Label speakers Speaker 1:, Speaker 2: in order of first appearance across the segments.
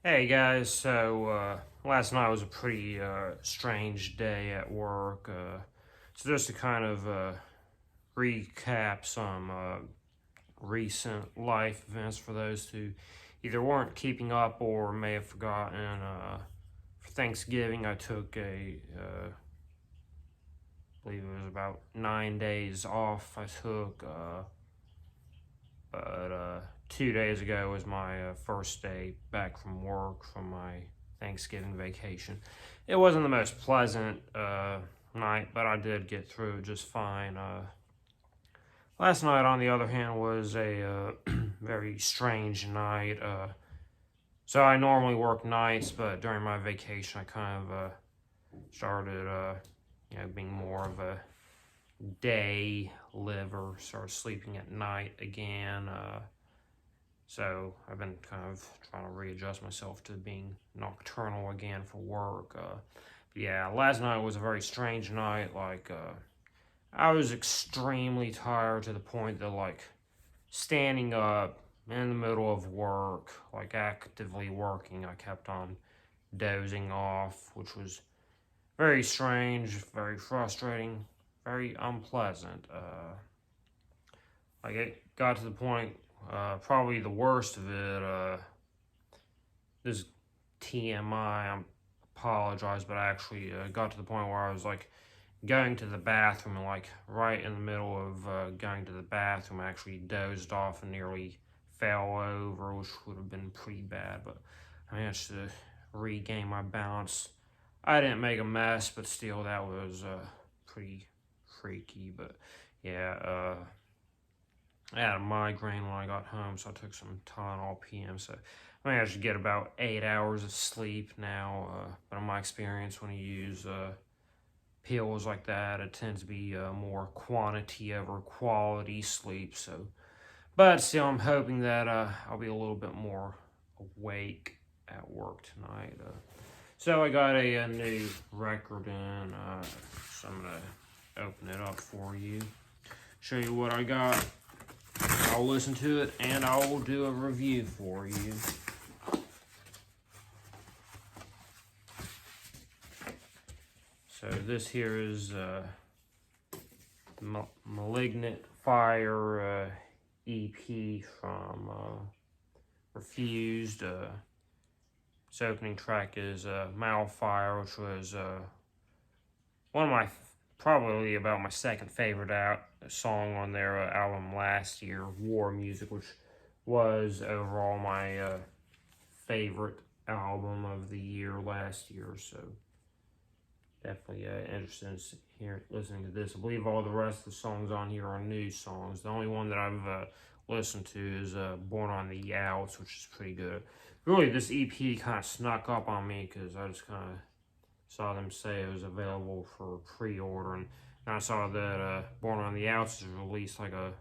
Speaker 1: Hey guys, so last night was a pretty strange day at work. So just to kind of recap some recent life events for those who either weren't keeping up or may have forgotten. For Thanksgiving, I took I believe it was about 9 days off. I took, but 2 days ago was my first day back from work from my Thanksgiving vacation. It wasn't the most pleasant night, but I did get through it just fine. Last night, on the other hand, was a very strange night. So I normally work nights, but during my vacation, I kind of started, being more of a day liver. Started sleeping at night again. So I've been kind of trying to readjust myself to being nocturnal again for work. Yeah, last night was a very strange night. I was extremely tired to the point that, standing up in the middle of work, actively working, I kept on dozing off, which was very strange, very frustrating, very unpleasant. It got to the point, probably the worst of it, this TMI, I apologize, but I actually got to the point where I was going to the bathroom and right in the middle of going to the bathroom, I actually dozed off and nearly fell over, which would have been pretty bad, but I managed to regain my balance. I didn't make a mess, but still, that was pretty freaky. But yeah, I had a migraine when I got home, so I took some Tylenol PM. So I managed to get about 8 hours of sleep now. But in my experience, when you use pills like that, it tends to be more quantity over quality sleep. So, but still, I'm hoping that I'll be a little bit more awake at work tonight. So I got a new record in, so I'm gonna open it up for you, show you what I got. I'll listen to it and I will do a review for you. So this here is Malignant Fire EP from Refused. Its opening track is Malfire, which was one of probably about my second favorite song on their album last year, War Music, which was overall my favorite album of the year last year. So definitely interested in listening to this. I believe all the rest of the songs on here are new songs. The only one that I've listened to is Born on the Outs, which is pretty good. Really, this EP kind of snuck up on me because I just kind of saw them say it was available for pre-order, and I saw that Born on the Outs was released like a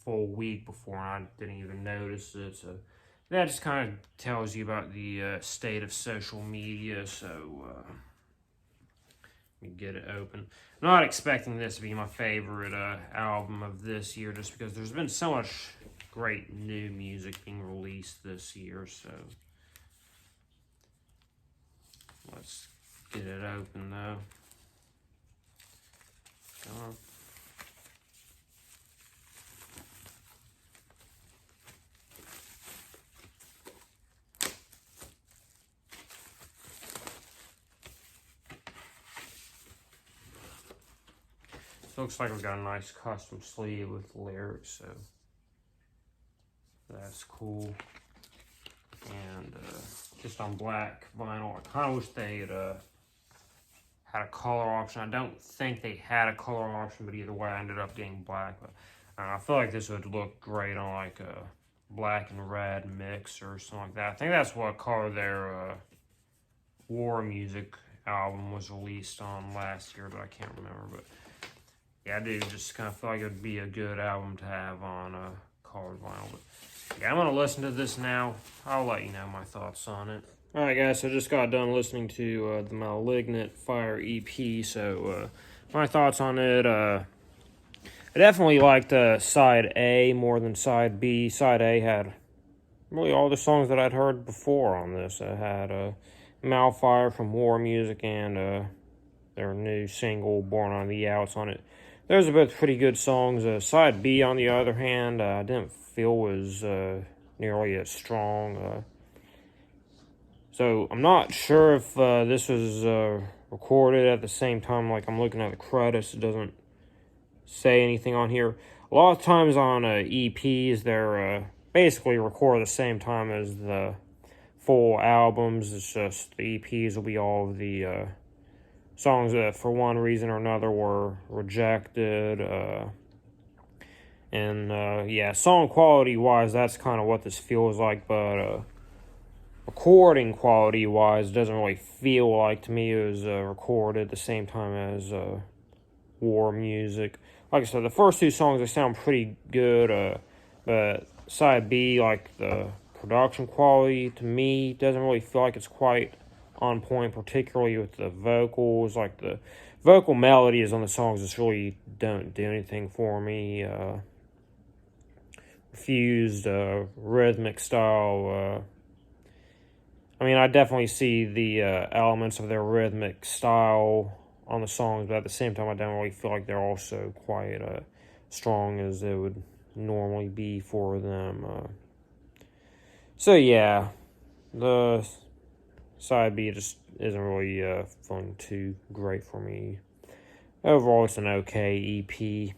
Speaker 1: full week before, and I didn't even notice it. So that just kind of tells you about the state of social media. So let me get it open. I'm not expecting this to be my favorite album of this year, just because there's been so much great new music being released this year. So let's get it open though. Come on. So looks like we've got a nice custom sleeve with lyrics, so that's cool. And just on black vinyl, I kind of wish they had a color option. I don't think they had a color option, but either way, I ended up getting black. But I feel like this would look great on like a black and red mix or something like that. I think that's what color their War Music album was released on last year, but I can't remember. But yeah, I do just kind of feel like it would be a good album to have on colored vinyl. But yeah, I'm going to listen to this now. I'll let you know my thoughts on it. Alright guys, so I just got done listening to the Malignant Fire EP, so my thoughts on it, I definitely liked side A more than side B. Side A had really all the songs that I'd heard before on this. I had Malfire from War Music and their new single, Born on the Outs, on it. Those are both pretty good songs. Side B, on the other hand, I didn't feel was nearly as strong. So I'm not sure if this was recorded at the same time. Like, I'm looking at the credits, it doesn't say anything on here. A lot of times on EPs, they're basically record at the same time as the full albums. It's just the EPs will be all of the songs that for one reason or another were rejected. Yeah, song quality wise, that's kind of what this feels like, but recording quality wise, doesn't really feel like to me it was recorded at the same time as War Music. Like I said, the first two songs, they sound pretty good, but side B, like the production quality, to me, doesn't really feel like it's quite on point, particularly with the vocals. Like, the vocal melodies on the songs just really don't do anything for me. Refused rhythmic style. I mean, I definitely see the elements of their rhythmic style on the songs, but at the same time, I don't really feel like they're also quite strong as they would normally be for them. So yeah, the side B just isn't really feeling too great for me. Overall, it's an okay EP.